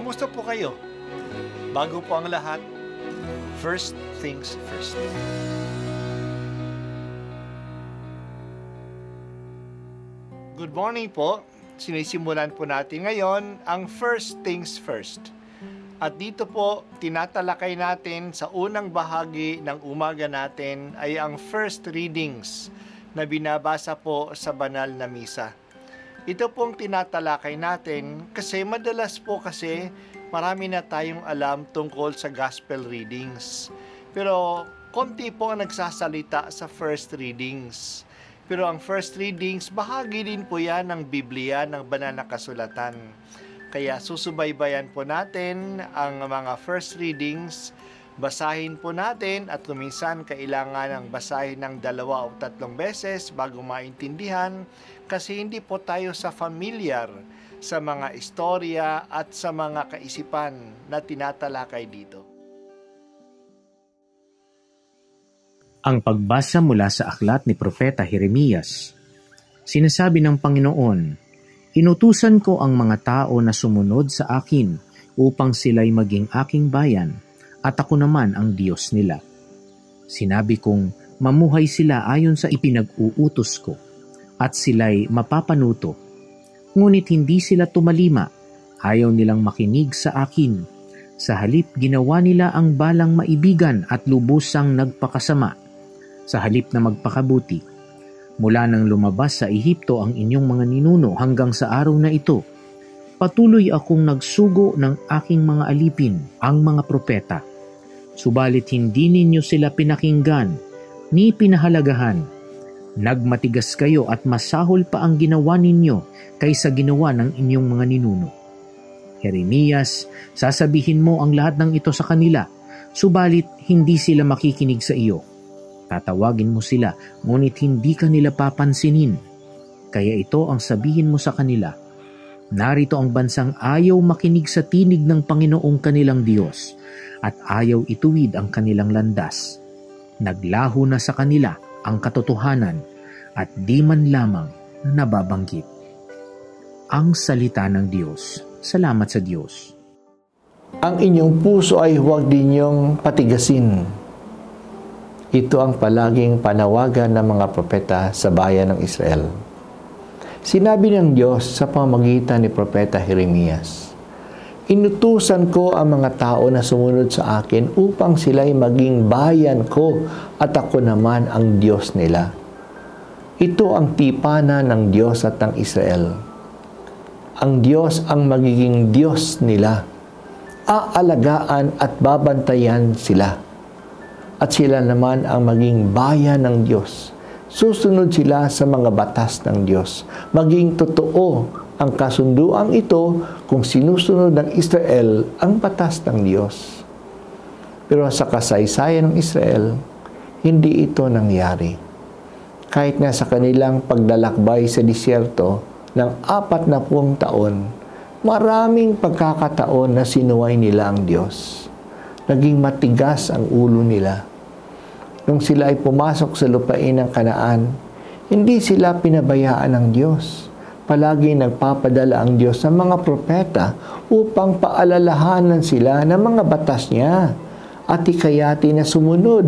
Kumusta po kayo? Bago po ang lahat, first things first. Good morning po. Sinisimulan po natin ngayon ang first things first. At dito po, tinatalakay natin sa unang bahagi ng umaga natin ay ang first readings na binabasa po sa banal na misa. Ito pong tinatalakay natin kasi madalas po marami na tayong alam tungkol sa gospel readings. Pero konti po ang nagsasalita sa first readings. Pero ang first readings, bahagi din po yan ng Biblia, ng banal na kasulatan. Kaya susubaybayan po natin ang mga first readings, basahin po natin at kuminsan kailangan ng basahin ng 2 o 3 beses bago maintindihan kasi hindi po tayo familiar sa mga istorya at sa mga kaisipan na tinatalakay dito. Ang pagbasa mula sa aklat ni Propeta Jeremias. Sinasabi ng Panginoon, "Inutusan ko ang mga tao na sumunod sa akin upang sila'y maging aking bayan at ako naman ang Diyos nila. Sinabi kong mamuhay sila ayon sa ipinag-uutos ko at sila'y mapapanuto. Ngunit hindi sila tumalima, ayaw nilang makinig sa akin. Sa halip ginawa nila ang balang maibigan at lubusang nagpakasama. Sa halip na magpakabuti, mula nang lumabas sa Ehipto ang inyong mga ninuno hanggang sa araw na ito, patuloy akong nagsugo ng aking mga alipin, ang mga propeta. Subalit hindi ninyo sila pinakinggan, ni pinahalagahan. Nagmatigas kayo at masahol pa ang ginawa ninyo kaysa ginawa ng inyong mga ninuno. Jeremias, sasabihin mo ang lahat ng ito sa kanila, subalit hindi sila makikinig sa iyo. Tatawagin mo sila, ngunit hindi ka nila papansinin. Kaya ito ang sabihin mo sa kanila, narito ang bansang ayaw makinig sa tinig ng Panginoong kanilang Diyos at ayaw ituwid ang kanilang landas. Naglaho na sa kanila ang katotohanan at di man lamang nababanggit." Ang salita ng Diyos. Salamat sa Diyos. Ang inyong puso ay huwag ninyong patigasin. Ito ang palaging panawagan ng mga propeta sa bayan ng Israel. Sinabi ng Diyos sa pamamagitan ni Propeta Jeremias, "Inutusan ko ang mga tao na sumunod sa akin upang sila'y maging bayan ko at ako naman ang Diyos nila." Ito ang tipana ng Diyos at ng Israel. Ang Diyos ang magiging Diyos nila. Aalagaan at babantayan sila. At sila naman ang maging bayan ng Diyos. Susunod sila sa mga batas ng Diyos. Maging totoo ang kasunduang ito kung sinusunod ng Israel ang batas ng Diyos. Pero sa kasaysayan ng Israel, hindi ito nangyari. Kahit nga sa kanilang paglalakbay sa disyerto ng 40 taon, maraming pagkakataon na sinuway nila ang Diyos. Naging matigas ang ulo nila. Nung sila ay pumasok sa lupain ng Kanaan, hindi sila pinabayaan ng Diyos. Palagi nagpapadala ang Diyos sa mga propeta upang paalalahanan sila ng mga batas niya at ikayati na sumunod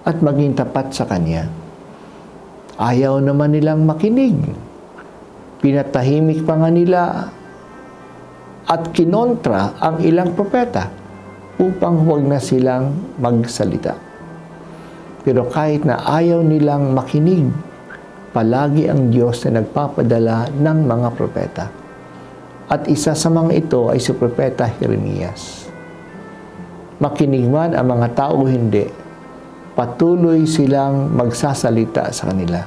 at maging tapat sa Kanya. Ayaw naman nilang makinig. Pinatahimik pa nga nila at kinontra ang ilang propeta upang huwag na silang magsalita. Pero kahit na ayaw nilang makinig, palagi ang Diyos na nagpapadala ng mga propeta. At isa sa mga ito ay si Propeta Jeremias. Makinig man ang mga tao hindi, patuloy silang magsasalita sa kanila.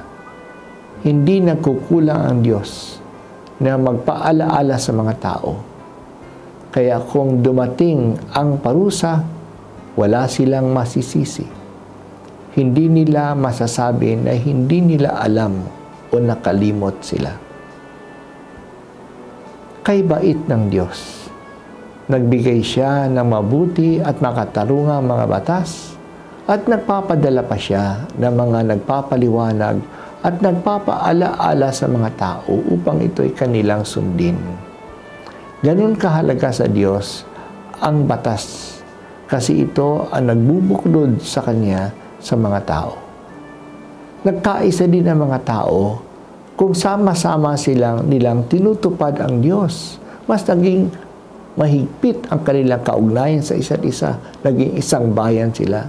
Hindi nagkukulang ang Diyos na magpaalaala sa mga tao. Kaya kung dumating ang parusa, wala silang masisisi. Hindi nila masasabi na hindi nila alam o nakalimot sila. Kay bait ng Diyos. Nagbigay siya ng mabuti at makatarungang mga batas at nagpapadala pa siya ng mga nagpapaliwanag at nagpapaalaala sa mga tao upang ito'y kanilang sundin. Ganun kahalaga sa Diyos ang batas kasi ito ang nagbubuklod sa Kanya sa mga tao. Nagkaisa din ang mga tao kung sama-sama nilang tinutupad ang Diyos. Mas naging mahigpit ang kanilang kaugnayan sa isa't isa. Naging isang bayan sila.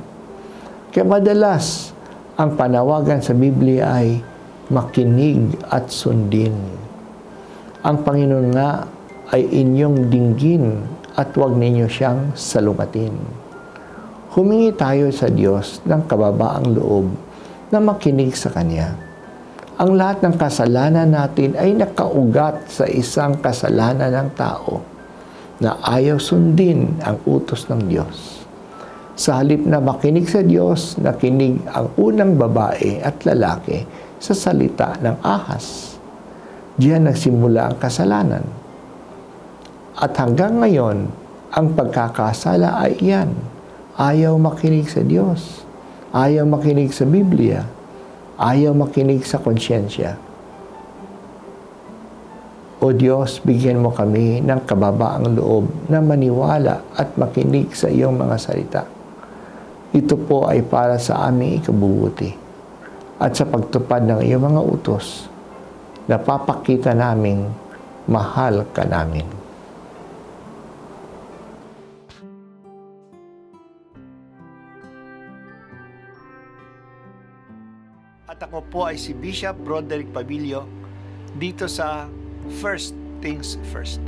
Kaya madalas, ang panawagan sa Biblia ay makinig at sundin. Ang Panginoon nga ay inyong dinggin at huwag ninyo siyang salungatin. Humingi tayo sa Diyos ng kababaang loob na makinig sa Kanya. Ang lahat ng kasalanan natin ay nakaugat sa isang kasalanan ng tao na ayaw sundin ang utos ng Diyos. Sa halip na makinig sa Diyos, nakinig ang unang babae at lalaki sa salita ng ahas. Diyan nagsimula ang kasalanan. At hanggang ngayon, ang pagkakasala ay iyan. Ayaw makinig sa Diyos. Ayaw makinig sa Biblia. Ayaw makinig sa konsyensya. O Diyos, bigyan mo kami ng kababaang loob na maniwala at makinig sa iyong mga salita. Ito po ay para sa aming ikabubuti at sa pagtupad ng iyong mga utos, napapakita naming mahal ka namin. At ako po ay si Bishop Broderick Pabilio dito sa First Things First.